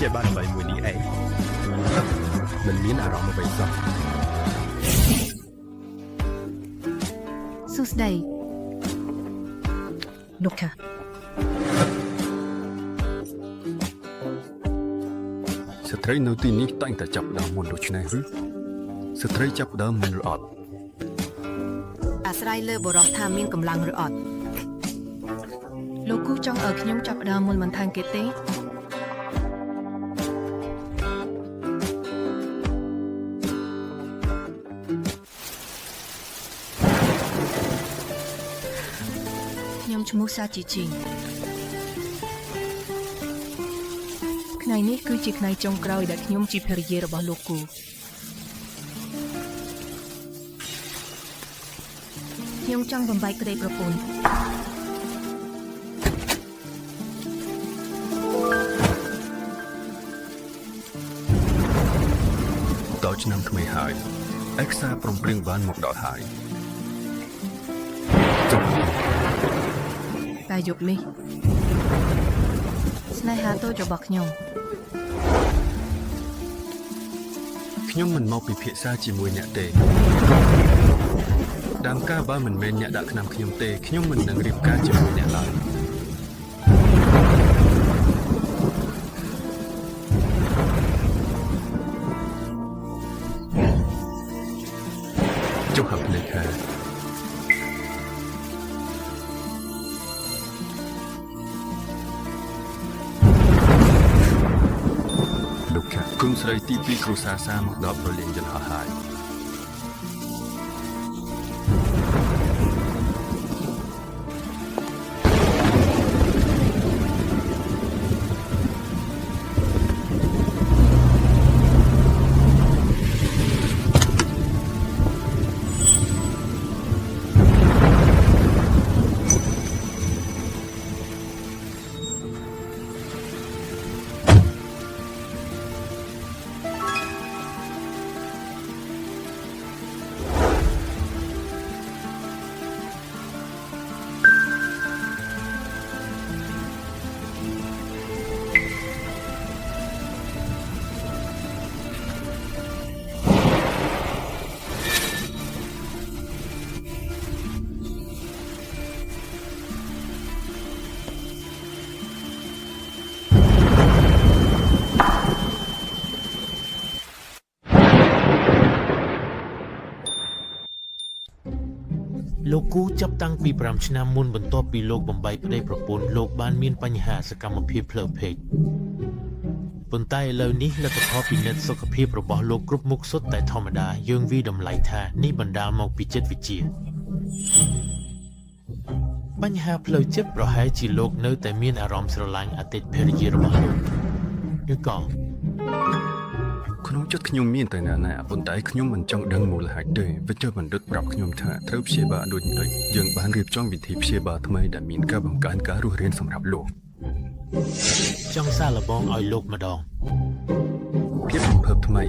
ព្យាបាលអ្វីមួយនេះឯងមិនមានអារម្មណ៍អ្វីសោះសួស្តីលោកខាស្ត្រីនៅទីនេះតែងតែចាប់ដើមមុនដូច្នេះឬស្ត្រីចាប់ដើមមុនឬអត់អាស្រ័យលើបរិបទថាមានកម្លាំងឬអត់លោកគូចង់ឲ្យខ្ញុំចាប់ដើមមុនបន្ថែមគេទេខ្ញុំឈ្មោះសាជីជីងថ្ងៃនេះគឺជាថ្ងៃចុងក្រោយដែលខ្ញុំជាភរិយារបស់លោកគូខ្ញុំចង់បំបែកក្តីប្រពន្ធដល់ឆ្នាំថ្មីហើយឯកសារព្រមព្រៀងបានមកដល់ហើយចុះតែយប់នេះស្នេហាតូចរបស់ខ្ញុំមិនមកពិភាក្សាជាមួយអ្នកទេដើមការបើមិនមែនអ្នកដាក់ថ្នាំខ្ញុំទេខ្ញុំមិននឹងរៀបការជាមួយអ្នកឡើយចុះហប់លេខាលោកខាគុំស្រីទី2គ្រូសាសាមកដល់ប្រលៀងយន្តហោះហើយលោកគូចាប់តាំងពី5ឆ្នាំមុនបន្ទាប់ពីលោកបំបីប្តីប្រពន្ធលោកបានមានបញ្ហាសកម្មភាពផ្លូវភេទប៉ុន្តែឥឡូវនេះលទ្ធផលពិនិត្យសុខភាពរបស់លោកគ្រប់មុខសុទ្ធតែធម្មតាយើងវិតម្លៃថានេះបណ្ដាលមកពីចិត្តវិទ្យាបញ្ហាផ្លូវចិត្តប្រហែលជាលោកនៅតែមានអារម្មណ៍ស្រឡាញ់អតីតភរិយារបស់លោកឬក៏ក្នុងចិត្តខ្ញុំមានតែណាប៉ុន្តែខ្ញុំមិនចង់ដឹងមូលហេតុទេវិទ្យាបណ្ឌិតប្រាប់ខ្ញុំថាត្រូវព្យាបាលដូចនេះយើងបានរៀបចំវិធីព្យាបាលថ្មីដែលមានការបង្កើនការរស់រានសម្រាប់លោកចង់សាកល្បងឲ្យលោកម្ដងភាពរំភើបថ្មី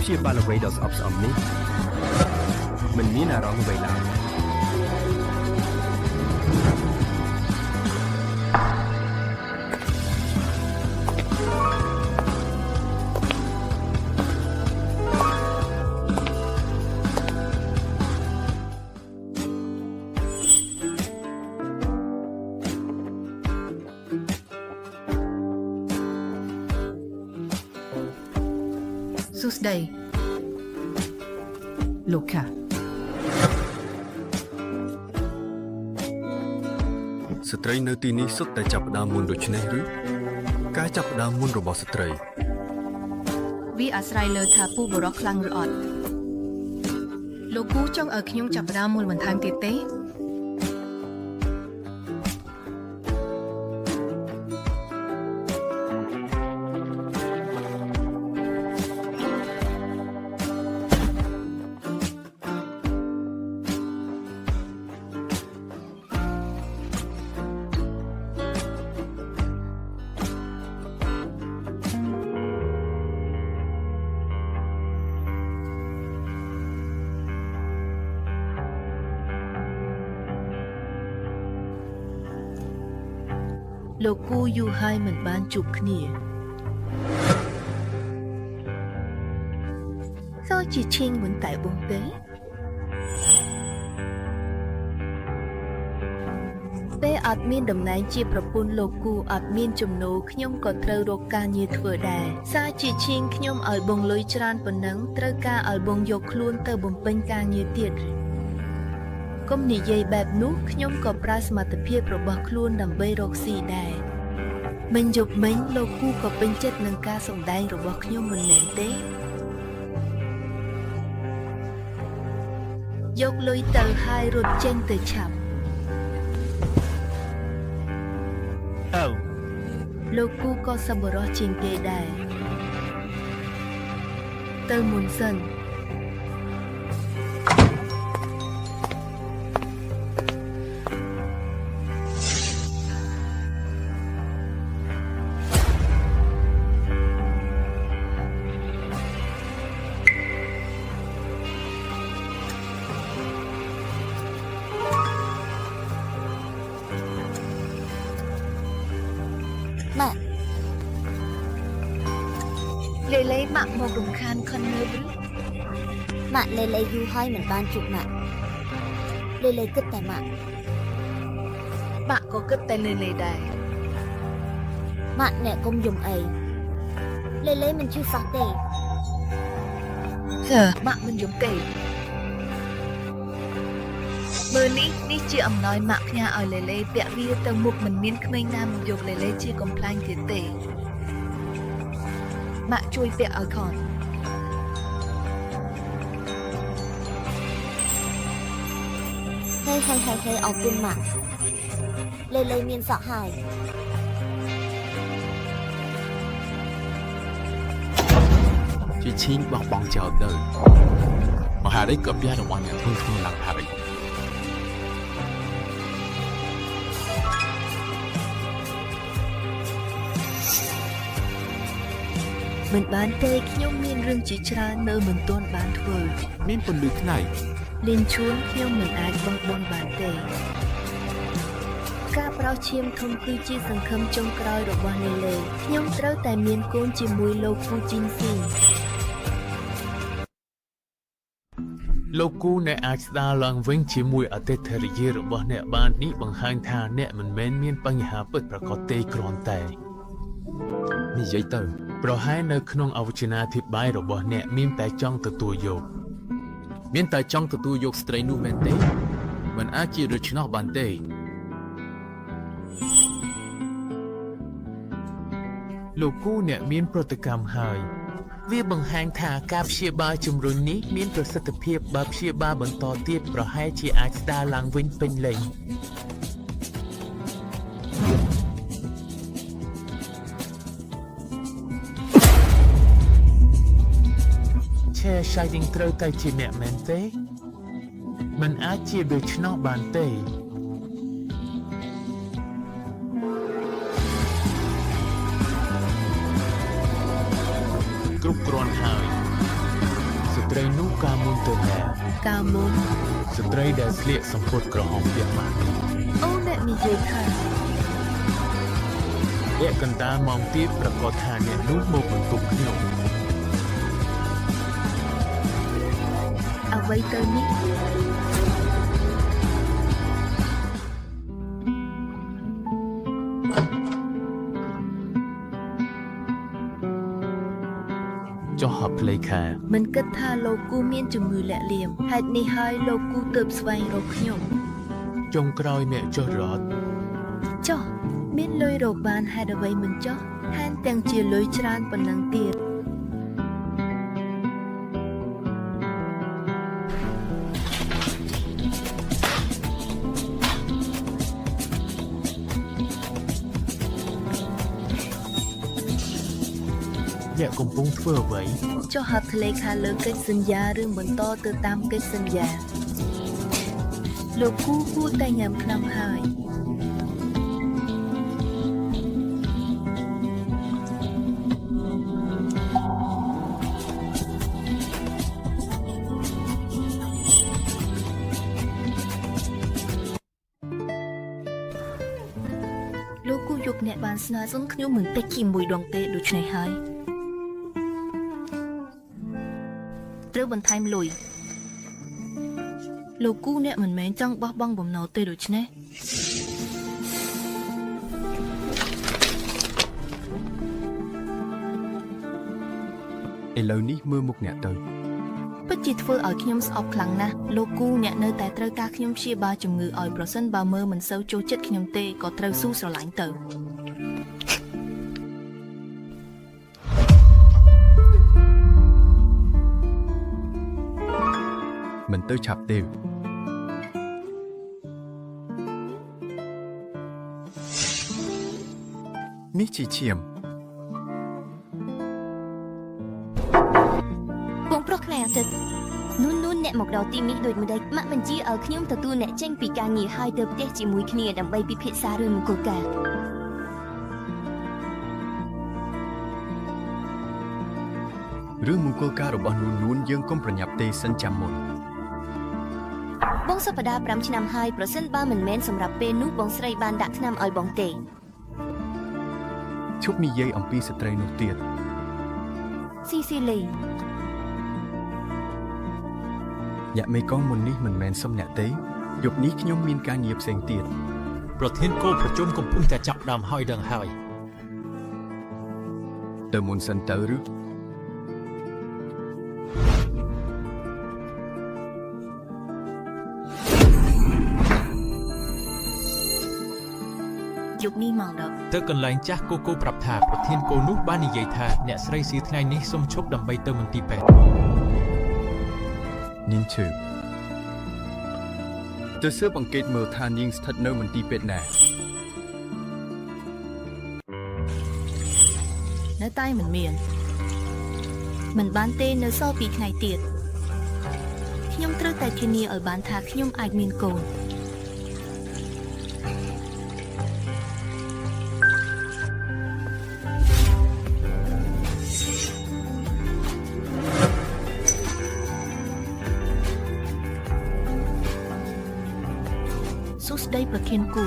ព្យាបាលអ្វីដ៏ស្អប់ស្អំនេះមិនមានអារម្មណ៍អ្វីឡើយសួស្តីលោកខាស្ត្រីនៅទីនេះសុទ្ធតែចាប់ផ្ដើមមុនដូច្នេះឬការចាប់ផ្ដើមមុនរបស់ស្ត្រីវាអាស្រ័យលើថាពូបរោះខ្លាំងឬអត់លោកគូចង់ឲ្យខ្ញុំចាប់ផ្ដើមមុនបន្ថែមទៀតទេ លោកគូយូរហើយមិនបានជួបគ្នាក៏ជាឈិងមិនតែបងទេពេលអត់មានតំណែងជាប្រពន្ធលោកគូអត់មានចំណូលខ្ញុំក៏ត្រូវរកការងារធ្វើដែរសារជាឈិងខ្ញុំឲ្យបងលុយច្រើនប៉ុណ្ណឹងត្រូវការឲ្យបងយកខ្លួនទៅបំពេញការងារទៀតកុំនិយាយបែបនោះខ្ញុំក៏ប្រើសមត្ថភាពរបស់ខ្លួនដើម្បីរកស៊ីដែរមិញយប់មិញលោកគូក៏ពេញចិត្តនឹងការសម្ដែងរបស់ខ្ញុំមិនមែនទេយកលុយទៅហើយរត់ចេញទៅឆាប់អូលោកគូក៏សប្បុរសជាងគេដែរទៅមុនសិនម៉ាក់លេម៉ាក់មករំខានខនមើលឬម៉ាក់លេយូរហើយមិនបានជួបម៉ាក់លេគិតតែម៉ាក់ក៏គិតតែលេដែរម៉ាក់អ្នកកុំយំអីលេមិនជឿសោះទេម៉ាក់មិនយំទេមើលនេះជាអំណោយម៉ាក់ផ្ញើឲ្យលេពាក់វាទៅមុខមិនមានក្មេងណាមកយកលេជាកំ pl ាញ់ទៀតទេម៉ាក់ជួយពាក់ឲ្យខនហេអរគុណម៉ាក់លេមានសក់ហើយជាឈីងបោះបង់ចោលទៅមហារីកក៏ផ្ទះរបស់អ្នកធ្ងន់ឡើងហើយមិនបានទេខ្ញុំមានរឿងជាច្រើននៅមិនទាន់បានធ្វើមានពន្លឺថ្ងៃលីនជួនខ្ញុំមិនអាចបោះបង់បានទេការប្រោសឈាមធំគឺជាសង្ឃឹមចុងក្រោយរបស់លេខ្ញុំត្រូវតែមានកូនជាមួយលោកគូជីនស៊ីលោកគូអ្នកអាចស្ដារឡើងវិញជាមួយអតិថិយារបស់អ្នកបាននេះបង្ហាញថាអ្នកមិនមែនមានបញ្ហាពិតប្រាកដទេគ្រាន់តែនិយាយទៅប្រហែលនៅក្នុងអវចនាធិប្បាយរបស់អ្នកមានតែចង់ទទួលយកស្ត្រីនោះមែនទេមិនអាចជាដូច្នោះបានទេលោកគូអ្នកមានប្រតិកម្មហើយវាបង្ហាញថាការព្យាបាលជំរុញនេះមានប្រសិទ្ធភាពបើព្យាបាលបន្តទៀតប្រហែលជាអាចស្ដារឡើងវិញពេញលេញShining ត្រូវតែជាអ្នកមែនទេមិនអាចជាដូច្នោះបានទេគ្រប់គ្រាន់ហើយស្ត្រីនោះកាលមុនទៅណាកាលមុនស្ត្រីដែលស្លៀកសំពត់ក្រហមពាក់ម៉ាស់អូអ្នកនិយាយថាអ្នកកណ្ដាលម៉ោងទៀតប្រកាសថាអ្នកនោះមកបន្ទប់ខ្ញុំអ្វីទៅនេះចុះហប់លេខាមិនគិតថាលោកគូមានជំងឺលាក់លៀមហេតុនេះហើយលោកគូទើបស្វែងរកខ្ញុំចុងក្រោយអ្នកចុះរត់ចុះមានលុយរកបានហេតុអ្វីមិនចុះថែមទាំងជាលុយច្រើនប៉ុណ្ណឹងទៀតអ្នកកំពុងធ្វើអ្វីចុះហត្ថលេខាលើកិច្ចសន្យារឿងបន្តទៅតាមកិច្ចសន្យាលោកគូគួរតែញ៉ាំថ្នាំហើយ បានស្នើសុំខ្ញុំមិនតិចជាមួយដងទេដូច្នេះហើយត្រូវបន្ថែមលុយលោកគូអ្នកមិនមែនចង់បោះបង់បំណុលទេដូច្នេះឥឡូវនេះមើលមុខអ្នកទៅ ពិតជាធ្វើឲ្យខ្ញុំស្អប់ខ្លាំងណាស់លោកគូអ្នកនៅតែត្រូវការខ្ញុំព្យាបាលជំងឺឲ្យប្រសិនបើមើលមិនសូវចូលចិត្តខ្ញុំទេក៏ត្រូវស៊ូស្រឡាញ់ទៅមិនទៅឆាប់ទេនេះជាឈាម បងប្រុសខ្លែងអាទិត្យនួនអ្នកមកដល់ទីនេះដូចម្ដេចម៉ាក់បញ្ជាឲ្យខ្ញុំទទួលអ្នកចេញពីការងារហើយទៅផ្ទះជាមួយគ្នាដើម្បីពិភាក្សារឿងមង្គលការ រឿងមង្គលការរបស់នួនយើងកុំប្រញាប់ទេសិនចាំមុន បងសប្តាហ៍5ឆ្នាំហើយប្រសិនបើមិនមែនសម្រាប់ពេលនោះបងស្រីបានដាក់ថ្នាំឲ្យបងទេ ឈប់និយាយអំពីស្ត្រីនោះទៀត ស៊ីលី អ្នកមេកងមុននេះមិនមែនសុំអ្នកទេយប់នេះខ្ញុំមានការងារផ្សេងទៀត ប្រធានគោលប្រជុំកំពុងតែចាប់ផ្ដើមហើយដឹងហើយ ទៅមុនសិនទៅឬ យប់នេះមកដល់ ទៅកន្លែងចាស់គូប្រាប់ថាប្រធានគោលនោះបាននិយាយថាអ្នកស្រីសៀថ្ងៃនេះសុំឈប់ដើម្បីទៅមន្ទីរពេទ្យ នាងឈឺទៅស៊ើបអង្កេតមើលថានាងស្ថិតនៅមន្ទីរពេទ្យណា នៅតែមិនមានមិនបានទេនៅសល់2ថ្ងៃទៀតខ្ញុំត្រូវតែធានាឲ្យបានថាខ្ញុំអាចមានកូន សួស្ដីប្រធានគូ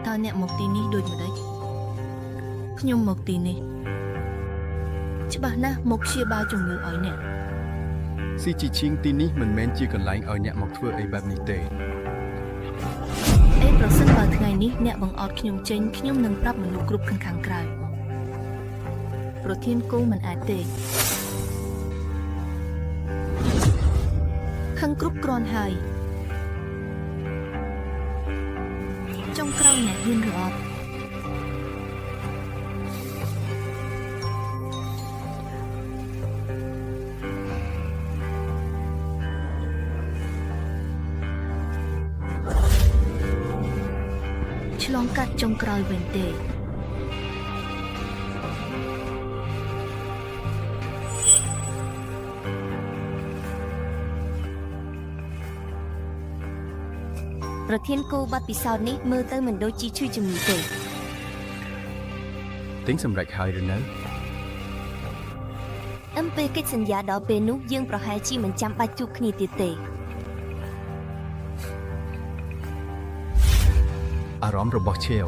តើអ្នកមកទីនេះដូចម្ដេចខ្ញុំមកទីនេះច្បាស់ណាស់មកព្យាបាលជំងឺឲ្យអ្នក ស៊ីជីឈីងទីនេះមិនមែនជាកន្លែងឲ្យអ្នកមកធ្វើអីបែបនេះទេ អេប្រសិនបើថ្ងៃនេះអ្នកបង្អត់ខ្ញុំចេញខ្ញុំនឹងប្រាប់មនុស្សគ្រប់ខាងក្រៅប្រធានគូមិនអាចទេខាងគ្រប់គ្រាន់ហើយចុងក្រោយអ្នកហ៊ានឬអត់ឆ្លងកាត់ចុងក្រោយវិញទេប្រធានគោបាត់ពិសោធន៍នេះមើលទៅមិនដូចជាឈឺជំងឺទេ ទិញសម្រេចហើយឬនៅ ពេលកិច្ចសន្យាដល់ពេលនោះយើងប្រហែលជាមិនចាំបាច់ជួបគ្នាទៀតទេ អារម្មណ៍របស់ឆេវ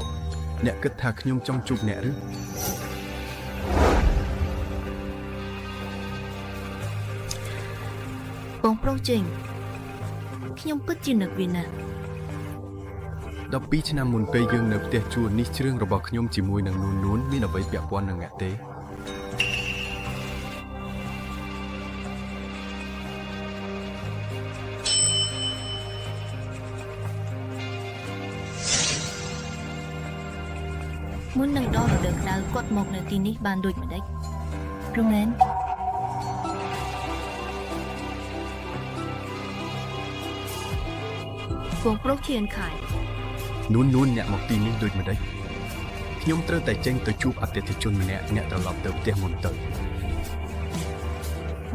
អ្នកគិតថាខ្ញុំចង់ជួបអ្នកឬ បងប្រុសចេញខ្ញុំពិតជានឹកវាណាស់ 12ឆ្នាំមុនពេលយើងនៅផ្ទះជួលនេះជ្រឿងរបស់ខ្ញុំជាមួយនឹងនួនមានអ្វីពាក់ព័ន្ធនឹងអ្នកទេ មុននឹងដល់រដូវក្តៅគាត់មកនៅទីនេះបានដូចម្ដេចព្រមែនបងប្រុសជាអនខាយ នួនអ្នកមកទីនេះដូចម្ដេចខ្ញុំត្រូវតែចេញទៅជួបអតិថិជនម្នាក់អ្នកត្រឡប់ទៅផ្ទះមុនទៅ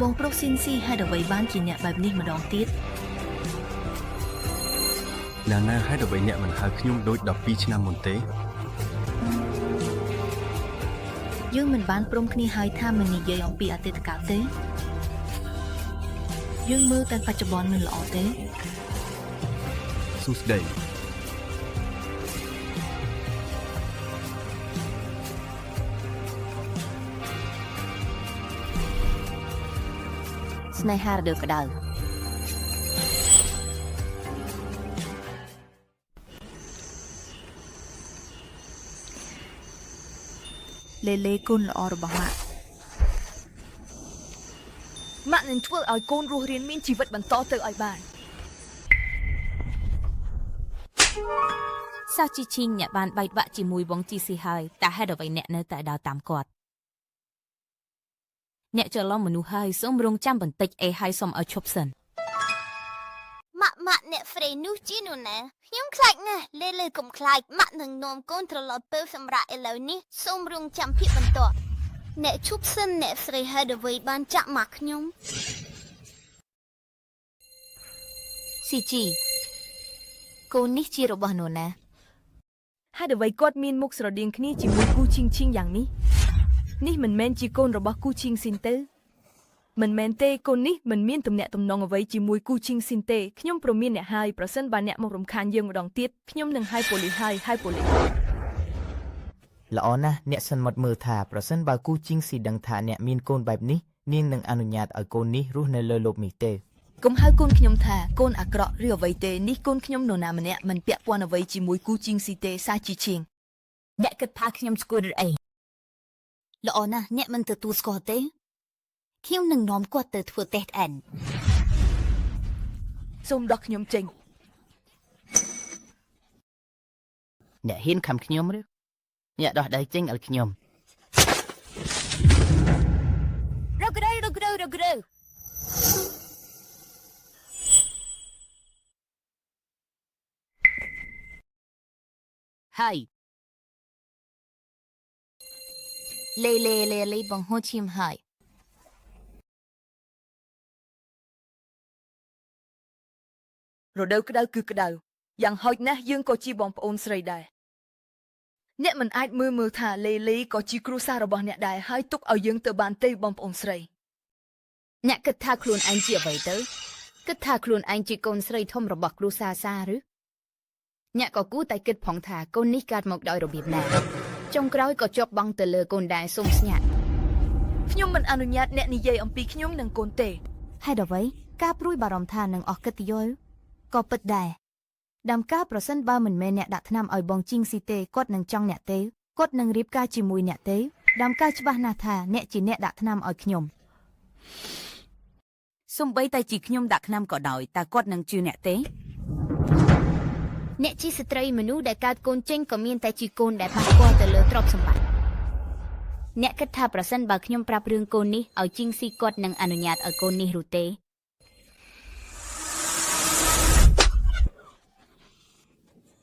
បងប្រុសស៊ីនស៊ីហេតុអ្វីបានជាអ្នកបែបនេះម្ដងទៀត ណាណាហេតុអ្វីអ្នកមិនហៅខ្ញុំដូច12ឆ្នាំមុនទេ យើងមិនបានព្រមគ្នាហើយថាមិននិយាយអំពីអតីតកាលទេយើងមើលតែបច្ចុប្បន្នមិនល្អទេ សួស្ដី ស្នេហារដូវក្តៅ លេលេគុណល្អរបស់ម៉ាក់ម៉ាក់នឹងធ្វើឲ្យកូនរស់រានមានជីវិតបន្តទៅឲ្យបាន សាជីឈីងអ្នកបានបែកបាក់ជាមួយវងជីស៊ីហើយតែហេតុអ្វីអ្នកនៅតែដើរតាមគាត់អ្នកច្រឡំមនុស្សហើយសូមរងចាំបន្តិចអេហើយសូមឲ្យឈប់សិន ម៉ាក់អ្នកហ្វ្រេនោះជានោះណាខ្ញុំខ្លាចណាស់លេកុំខ្លាចម៉ាក់នឹងនាំកូនត្រឡប់ទៅសម្រាប់ឥឡូវនេះសូមរងចាំភាពបន្តអ្នកឈប់សិនអ្នកហ្វ្រេហេតុអ្វីបានចាក់ម៉ាក់ខ្ញុំ ស៊ីជីកូននេះជារបស់នោះណា ហេតុអ្វីគាត់មានមុខស្រដៀងគ្នាជាមួយគូឈីងឈីងយ៉ាងនេះនេះមិនមែនជាកូនរបស់គូឈីងស៊ីនទេមិនមែនទេកូននេះមិនមានទំនាក់ទំនងអ្វីជាមួយគូឈីងស៊ីនទេខ្ញុំប្រមានអ្នកហើយប្រសិនបើអ្នកមករំខានយើងម្ដងទៀតខ្ញុំនឹងហៅប៉ូលីសហើយប៉ូលីស ល្អណាស់អ្នកសិនមកមើលថាប្រសិនបើគូជីងស៊ីដឹងថាអ្នកមានកូនបែបនេះនាងនឹងអនុញ្ញាតឲ្យកូននេះរស់នៅលើលោកនេះទេ កុំហៅកូនខ្ញុំថាកូនអាក្រក់ឬអ្វីទេនេះកូនខ្ញុំនរណាម្នាក់មិនពាក់ព័ន្ធអ្វីជាមួយគូជីងស៊ីទេសាជីឈីង អ្នកគិតថាខ្ញុំស្គាល់ឬអីល្អណាស់អ្នកមិនទទួលស្គាល់ទេខ្ញុំនឹងនាំគាត់ទៅធ្វើតេស្តអែន សូមដោះខ្ញុំចេញ អ្នកហ៊ានខំខ្ញុំឬអ្នកដោះដៃចេញឲ្យខ្ញុំ រករើហើយលេបង្ហូរឈាមហើយ រដូវក្តៅគឺក្តៅយ៉ាងហោចណាស់យើងក៏ជាបងប្អូនស្រីដែរអ្នកមិនអាចមើលថាលេក៏ជាគ្រួសាររបស់អ្នកដែរហើយទុកឲ្យយើងទៅបានទេបងប្អូនស្រី អ្នកគិតថាខ្លួនឯងជាអ្វីទៅគិតថាខ្លួនឯងជាកូនស្រីធំរបស់គ្រួសារសាឬអ្នកក៏គួរតែគិតផងថាកូននេះកើតមកដោយរបៀបណាចុងក្រោយក៏ជាប់បង់ទៅលើកូនដែរសូមស្ញាក់ ខ្ញុំមិនអនុញ្ញាតអ្នកនិយាយអំពីខ្ញុំនិងកូនទេ ហេតុអ្វីការព្រួយបារម្ភថានឹងអស់កិត្តិយសក៏ពិតដែរដើមការប្រសិនបើមិនមែនអ្នកដាក់ថ្នាំឲ្យបងជីងស៊ីទេគាត់នឹងចង់អ្នកទេគាត់នឹងរៀបការជាមួយអ្នកទេដើមការច្បាស់ណាស់ថាអ្នកជាអ្នកដាក់ថ្នាំឲ្យខ្ញុំសំបីតែជាខ្ញុំដាក់ថ្នាំក៏ដោយតែគាត់នឹងជឿអ្នកទេ អ្នកជាស្ត្រីមនុស្សដែលកើតកូនចេញក៏មានតែជាកូនដែលប៉ះពាល់ទៅលើទ្រព្យសម្បត្តិ អ្នកគិតថាប្រសិនបើខ្ញុំប្រាប់រឿងកូននេះឲ្យជីងស៊ីគាត់នឹងអនុញ្ញាតឲ្យកូននេះឬទេ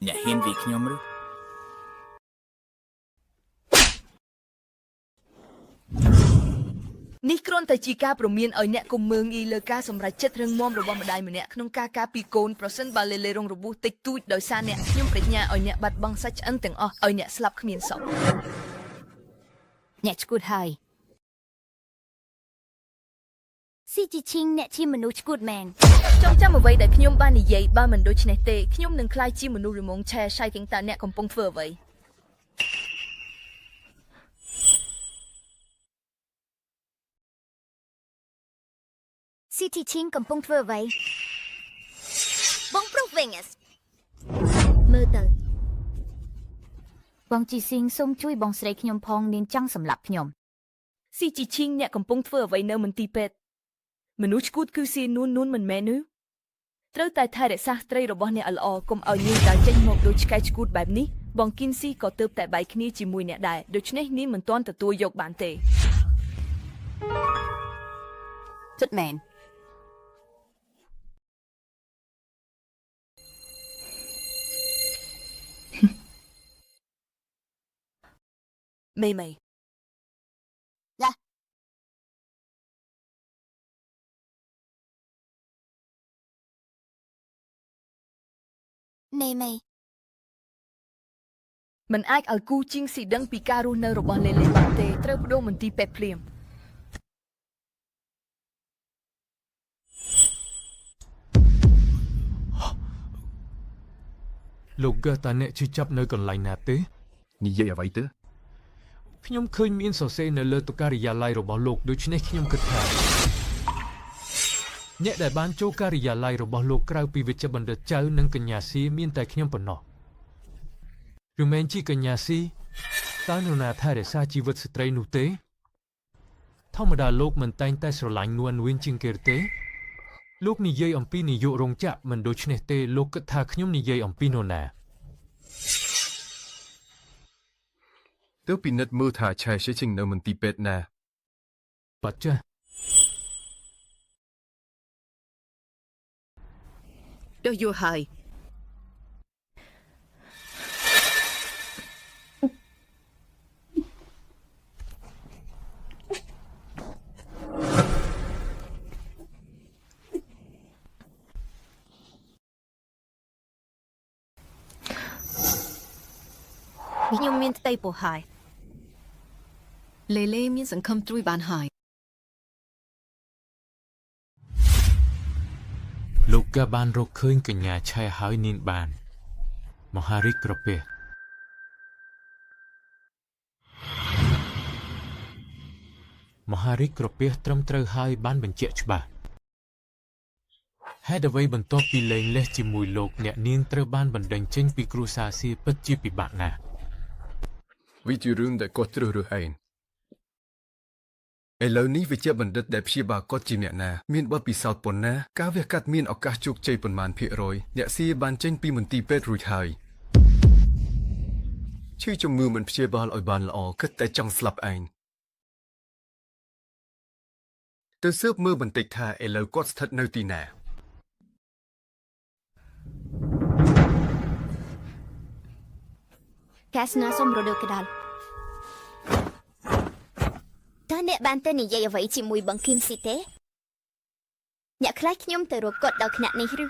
អ្នកហ៊ានវាខ្ញុំឬ នេះគ្រាន់តែជាការព្រមានឲ្យអ្នកកុំមើងងាយលើការសម្រេចចិត្តរឹងមាំរបស់ម្ដាយម្នាក់ក្នុងការការពារកូនប្រសិនបើលេរងរបួសតិចតួចដោយសារអ្នកខ្ញុំប្រាជ្ញាឲ្យអ្នកបាត់បង់សាច់ឆ្អិនទាំងអស់ឲ្យអ្នកស្លាប់គ្មានសល់ អ្នកឈួតហើយ ស៊ីជីឈីងអ្នកជាមនុស្សឈួតមែន ចងចាំអ្វីដែលខ្ញុំបាននិយាយបើមិនដូច្នេះទេខ្ញុំនឹងក្លាយជាមនុស្សរមងឆែឆៃគិងតាអ្នកកំពុងធ្វើអ្វី ស៊ីជីឈីងកំពុងធ្វើអ្វីបងប្រុសវិញមើលទៅ បងជីស៊ីងសូមជួយបងស្រីខ្ញុំផងនាងចង់សម្លាប់ខ្ញុំ ស៊ីជីឈីងអ្នកកំពុងធ្វើអ្វីនៅមន្ទីរពេទ្យមនុស្សឈួតគឺស៊ីនួនមិនមែននោះត្រូវតែថែរក្សាស្ត្រីរបស់អ្នកឲ្យល្អកុំឲ្យនាងដើរចេញមកដូចឆ្កែឈួតបែបនេះបងគីនស៊ីក៏ទើបតែបែកគ្នាជាមួយអ្នកដែរដូច្នេះនាងមិនទាន់ទទួលយកបានទេ ជិតមែន មេមេ មេ មិនអាចឲ្យគូជីងស៊ីដឹងពីការរស់នៅរបស់លេបានទេត្រូវបដូរមន្ទីរពេទ្យភ្លាម លោកកតាអ្នកជឿចាប់នៅកន្លែងណាទេ និយាយអ្វីទៅ ខ្ញុំឃើញមានសរសេរនៅលើតុការិយាល័យរបស់លោកដូច្នេះខ្ញុំគិតថា អ្នកដែលបានចូលការិយាល័យរបស់លោកក្រៅពីវិជ្ជបណ្ឌិតចៅនិងកញ្ញាស៊ីមានតែខ្ញុំប៉ុណ្ណោះឬមែនជាកញ្ញាស៊ីតើនរណាថែរក្សាជីវិតស្ត្រីនោះទេធម្មតាលោកមិនតែងតែស្រឡាញ់នួនវិញជាងគេទេលោកនិយាយអំពីនាយករោងចក្រមិនដូច្នេះទេលោកគិតថាខ្ញុំនិយាយអំពីនរណា ទើបពិនិត្យមើលថាឆែជាជាងនៅមន្ទីរពេទ្យណា បាត់ចាស់ Đâu vô hời. Nhưng miên tây bộ hài. Lê lê miên sẵn khâm trui bàn hài. លោកក៏បានរកឃើញកញ្ញាឆែហើយនាងបានមហារិកក្រពះមហារិកក្រពះត្រឹមត្រូវហើយបានបញ្ជាក់ច្បាស់ហេតុអ្វីបន្ទាប់ពីលែងលេះជាមួយលោកអ្នកនាងត្រូវបានបណ្ដេញចេញពីគ្រួសារសៀពិតជាពិបាកណាស់ វាជារឿងដែលគាត់ជ្រើសរើសឯងឥឡូវនេះវិជ្ជាបណ្ឌិតដែលព្យាបាលគាត់ជាអ្នកណាមានបទពិសោធន៍ប៉ុណ្ណាការវះកាត់មានឱកាសជោគជ័យប៉ុន្មានភាគរយអ្នកស៊ីបានចេញពីមន្ទីរពេទ្យរួចហើយឈឺជំងឺមិនព្យាបាលឲ្យបានល្អគិតតែចង់ស្លាប់ឯងទៅស៊ើបមើលបន្តិចថាឥឡូវគាត់ស្ថិតនៅទីណា កាសនាសុំរដូវក្តៅតើអ្នកបានទៅនិយាយអ្វីជាមួយបងគឹមស៊ីទេអ្នកខ្លាចខ្ញុំទៅរកគាត់ដល់ថ្នាក់នេះឬ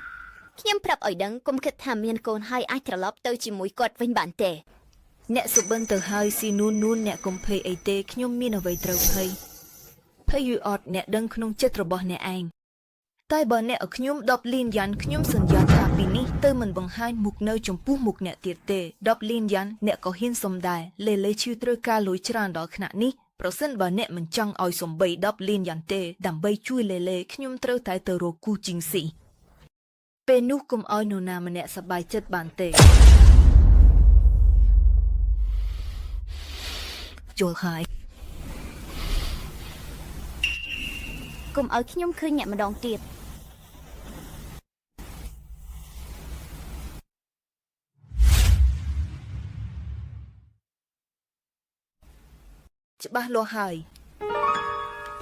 ខ្ញុំប្រាប់ឲ្យដឹងកុំគិតថាមានកូនហើយអាចត្រឡប់ទៅជាមួយគាត់វិញបានទេ អ្នកសុបិនទៅហើយស៊ីនូនអ្នកកុំភ័យអីទេខ្ញុំមានអ្វីត្រូវភ័យភ័យយូអត់អ្នកដឹងក្នុងចិត្តរបស់អ្នកឯងតែបើអ្នកឲ្យខ្ញុំ10លីនយ៉ាន់ខ្ញុំសន្យាថាពីនេះទៅមិនបង្ហាញមុខនៅចំពោះមុខអ្នកទៀតទេ10លីនយ៉ាន់អ្នកក៏ហ៊ានសុំដែរលេឈឺត្រូវការលុយច្រើនដល់ថ្នាក់នេះប្រសិនបើអ្នកមិនចង់ឲ្យសំបី10លីនយ៉ាន់ទេដើម្បីជួយលេខ្ញុំត្រូវតែទៅរកគូជីងស៊ីពេលនោះកុំឲ្យនរណាម្នាក់សប្បាយចិត្តបានទេយល់ហើយក ុំឲ្យខ្ញុំឃើញអ្នកម្ដងទៀត ច្បាស់លាស់ហើយ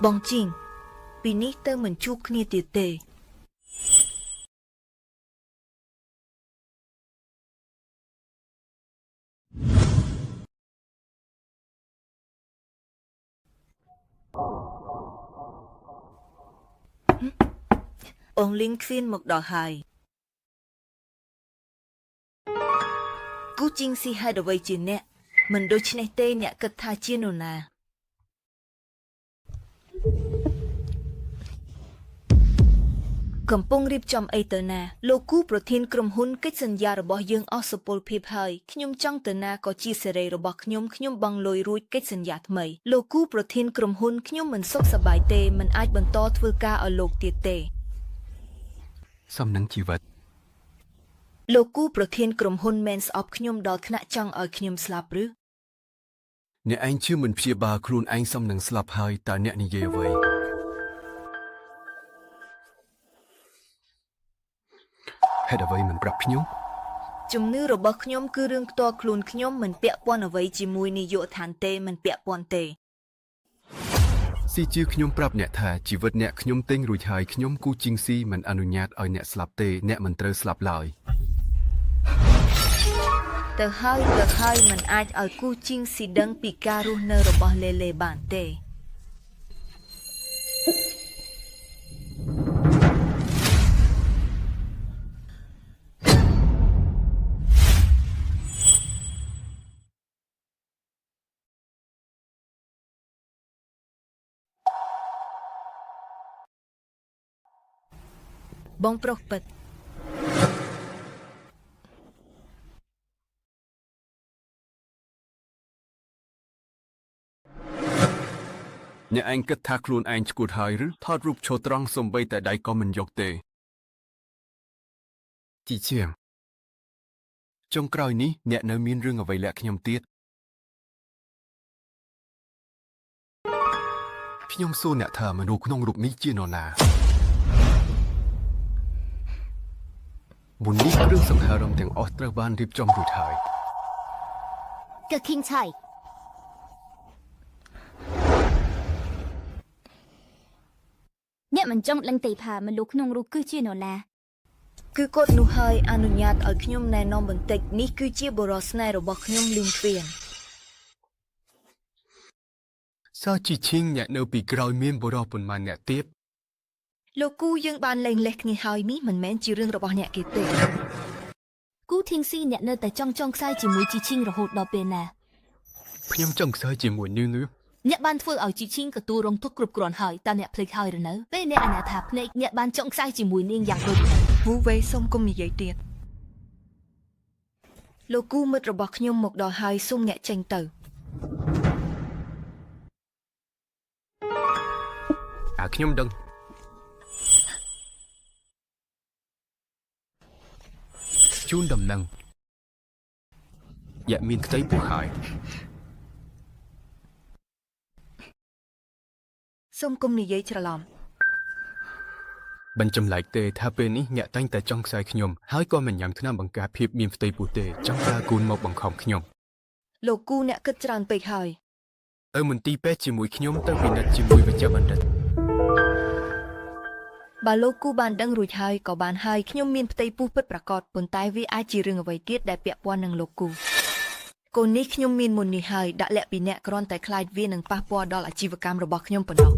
បងជីងពីនេះទៅមិនជួបគ្នាទៀតទេអងលីងឃ្វៀនមកដល់ហើយគូជីងស៊ីហេតុអ្វីជាអ្នកមិនដូច្នេះទេអ្នកគិតថាជានរណាកំពុងរៀបចំអីទៅណាលោកគូប្រធានក្រុមហ៊ុនកិច្ចសន្យារបស់យើងអស់សុពលភាពហើយខ្ញុំចង់ទៅណាក៏ជាសេរីរបស់ខ្ញុំបង់លុយរួចកិច្ចសន្យាថ្មីលោកគូប្រធានក្រុមហ៊ុនខ្ញុំមិនសុខសប្បាយទេមិនអាចបន្តធ្វើការឲ្យលោកទៀតទេ សំនឹងជីវិត លោកគូប្រធានក្រុមហ៊ុនមែនស្អប់ខ្ញុំដល់ថ្នាក់ចង់ឲ្យខ្ញុំស្លាប់ឬ អ្នកឯងជឿមិនព្យាបាលខ្លួនឯងសំនឹងស្លាប់ហើយតើអ្នកនិយាយអ្វីហេតុអ្វីមិនប្រាប់ខ្ញុំ ជំនឿរបស់ខ្ញុំគឺរឿងផ្ទាល់ខ្លួនខ្ញុំមិនពាក់ព័ន្ធអ្វីជាមួយនាយកដ្ឋានទេមិនពាក់ព័ន្ធទេ ស៊ីជឿខ្ញុំប្រាប់អ្នកថាជីវិតអ្នកខ្ញុំទិញរួចហើយខ្ញុំគូជីងស៊ីមិនអនុញ្ញាតឲ្យអ្នកស្លាប់ទេអ្នកមិនត្រូវស្លាប់ឡើយ ទៅហើយមិនអាចឲ្យគូជីងស៊ីដឹងពីការរស់នៅរបស់លេបានទេ បងប្រុសពិត អ្នកឯងគិតថាខ្លួនឯងឈួតហើយឬថតរូបឈរត្រង់សំបីតែដៃក៏មិនយកទេជីជាងចុងក្រោយនេះអ្នកនៅមានរឿងអ្វីលាក់ខ្ញុំទៀតខ្ញុំសួរអ្នកថាមនុស្សក្នុងរូបនេះជានរណាមុននេះគ្រឿងសង្ហារឹមទាំងអស់ត្រូវបានរៀបចំរួចហើយ គឺ King Chai អ្នកមិនចង់ដឹងទេថាមនុស្សក្នុងរូបគឺជានរណា គឺគាត់នោះហើយអនុញ្ញាតឲ្យខ្ញុំណែនាំបន្តិចនេះគឺជាបរិស្នេហ៍របស់ខ្ញុំលីងទ្វៀន សាជីឈីងអ្នកនៅពីក្រោយមានបរិសប៉ុន្មានអ្នកទៀត លោកគូយើងបានលែងលេះគ្នាហើយនេះមិនមែនជារឿងរបស់អ្នកគេទេ គូធីងស៊ីអ្នកនៅតែចង់ខ្សែជាមួយជីឈីងរហូតដល់ពេលណា ខ្ញុំចង់ខ្សែជាមួយនាងនេះ អ្នកបានធ្វើឲ្យជីឈីងទទួលរងទុក្ខគ្រប់គ្រាន់ហើយតើអ្នកភ្លេចហើយឬនៅពេលអ្នកអនាថាភ្នែកអ្នកបានចង់ខ្សែជាមួយនាងយ៉ាងដូច វូវេសូមកុំនិយាយទៀតលោកគូមិត្តរបស់ខ្ញុំមកដល់ហើយសូមអ្នកចេញទៅ ខ្ញុំដឹងជូនដំណឹងយ៉ាក់មានផ្ទៃពោះហើយ សូមកុំនិយាយច្រឡំ បញ្ចម្លែកទេថាពេលនេះអ្នកតែងតែចង់ខ្សែខ្ញុំហើយក៏មិនញ៉ាំថ្នាំបង្ការភាពមានផ្ទៃពោះទេចង់ប្រើគូនមកបង្ខំខ្ញុំ លោកគូអ្នកគិតច្រើនពេកហើយ មន្ទីរពេទ្យជាមួយខ្ញុំទៅពិនិត្យជាមួយវិជ្ជបណ្ឌិត បើលោកគូបានដឹងរួចហើយក៏បានហើយខ្ញុំមានផ្ទៃពោះពិតប្រាកដប៉ុន្តែវាអាចជារឿងអ្វីទៀតដែលពាក់ព័ន្ធនឹងលោកគូកូននេះខ្ញុំមានមុននេះហើយដាក់លាក់ពីអ្នកគ្រាន់តែខ្លាចវានឹងប៉ះពាល់ដល់អាជីវកម្មរបស់ខ្ញុំប៉ុណ្ណោះ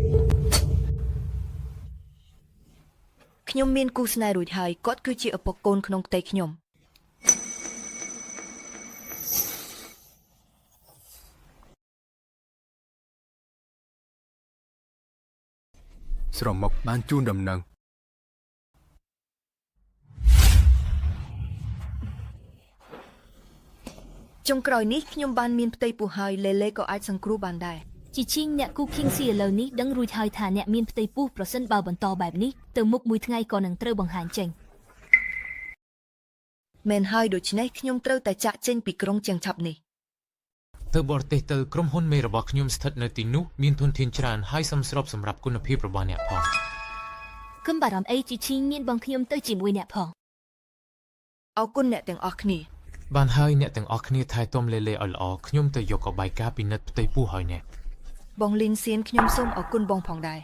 ខ្ញុំមានគូស្នេហ៍រួចហើយគាត់គឺជាឪពុកកូនក្នុងផ្ទៃខ្ញុំ ស្រមុកបានជូនដំណឹង ចុងក្រោយនេះខ្ញុំបានមានផ្ទៃពោះហើយលេលេក៏អាចសង្គ្រោះបានដែរ ជីឈីងអ្នកគូឃីងស៊ីឥឡូវនេះដឹងរួចហើយថាអ្នកមានផ្ទៃពោះប្រសិនបើបន្តបែបនេះទៅមុខមួយថ្ងៃក៏នឹងត្រូវបង្ហាញចេញ មែនហើយដូច្នេះខ្ញុំត្រូវតែចាក់ចេញពីក្រុងជាងឆាប់នេះ ទៅបរទេសទៅក្រុមហ៊ុនមេរបស់ខ្ញុំស្ថិតនៅទីនោះមានធនធានច្រើនហើយសមស្របសម្រាប់គុណភាពរបស់អ្នកផង គំបារម្ភអីជីឈីងមានបងខ្ញុំទៅជាមួយអ្នកផង អរគុណអ្នកទាំងអស់គ្នា បានហើយអ្នកទាំងអស់គ្នាថែទាំលេលេឲ្យល្អខ្ញុំទៅយកអបាយការពិនិត្យផ្ទៃពោះឲ្យអ្នក បងលីនសៀនខ្ញុំសូមអរគុណបងផងដែរ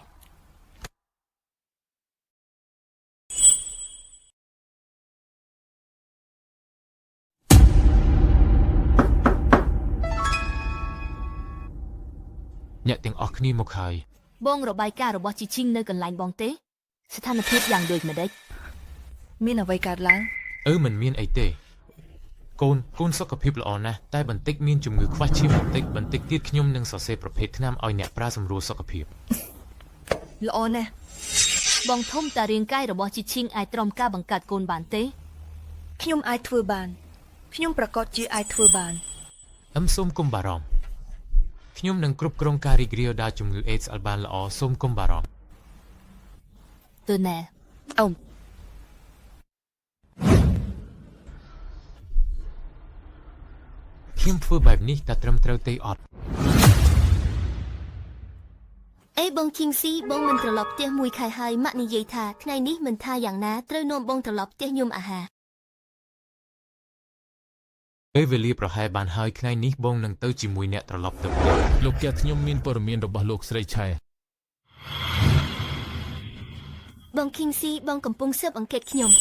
អ្នកទាំងអស់គ្នាមកហើយ បងរបាយការណ៍របស់ជីឈីងនៅកន្លែងបងទេស្ថានភាពយ៉ាងដូចម្ដេច មានអ្វីកើតឡើង មិនមានអីទេកូនសុខភាពល្អណាស់តែបន្តិចមានជំងឺខ្វះឈាមបន្តិចទៀតខ្ញុំនឹងសរសេរប្រភេទថ្នាំឲ្យអ្នកប្រើសម្រួលសុខភាព ល្អណាស់ បងធំតារាងកាយរបស់ជីឈីងអាចទ្រាំការបង្កើតកូនបានទេ ខ្ញុំអាចធ្វើបានខ្ញុំប្រកាសជាអាចធ្វើបាន សូមកុំបារម្ភខ្ញុំនឹងគ្រប់គ្រងការរីករាលដាលជំងឺអេដសឲ្យបានល្អសូមកុំបារម្ភ ទៅណែ អ៊ំ ខ្ញុំធ្វើបែបនេះតែត្រឹមត្រូវទេអត់ អេបង King Si បងមិនត្រឡប់ផ្ទះមួយខែហើយម៉ាក់និយាយថាថ្ងៃនេះមិនថាយ៉ាងណាត្រូវនាំបងត្រឡប់ផ្ទះញ៉ុំអាហារ ពេលវេលាប្រហែលបានហើយថ្ងៃនេះបងនឹងទៅជាមួយអ្នកត្រឡប់ទៅផ្ទះ លោកកាត់ខ្ញុំមានព័ត៌មានរបស់លោកស្រីឆែ បង King Si បងកំពុងស៊ើបអង្កេតខ្ញុំ